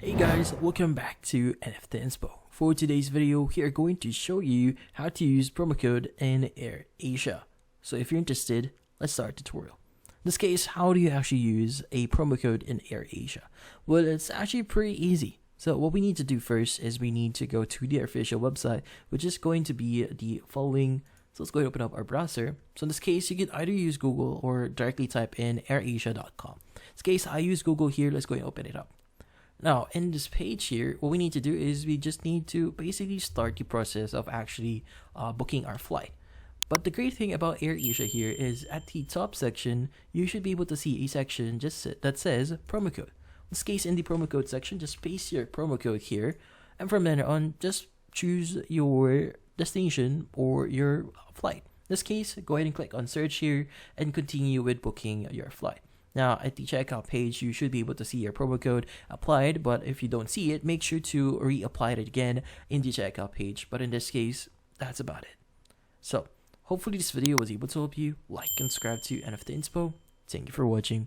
Hey guys, welcome back to NFT Inspo. For today's video, we are going to show you how to use promo code in Airasia. So if you're interested, let's start the tutorial. In this case, how do you actually use a promo code in Airasia? Well, it's actually pretty easy. So what we need to do first is we need to go to the official website, which is going to be the following. So let's go and open up our browser. So in this case, you can either use Google or directly type in airasia.com. In this case, I use Google here. Let's go and open it up. Now, in this page here, what we need to do is we just need to basically start the process of actually booking our flight. But the great thing about Airasia here is at the top section, you should be able to see a section that says promo code. In this case, in the promo code section, just paste your promo code here. And from then on, just choose your destination or your flight. In this case, go ahead and click on search here and continue with booking your flight. Now, at the checkout page, you should be able to see your promo code applied, but if you don't see it, make sure to reapply it again in the checkout page. But in this case, that's about it. So, hopefully this video was able to help you. Like and subscribe to NFT Inspo. Thank you for watching.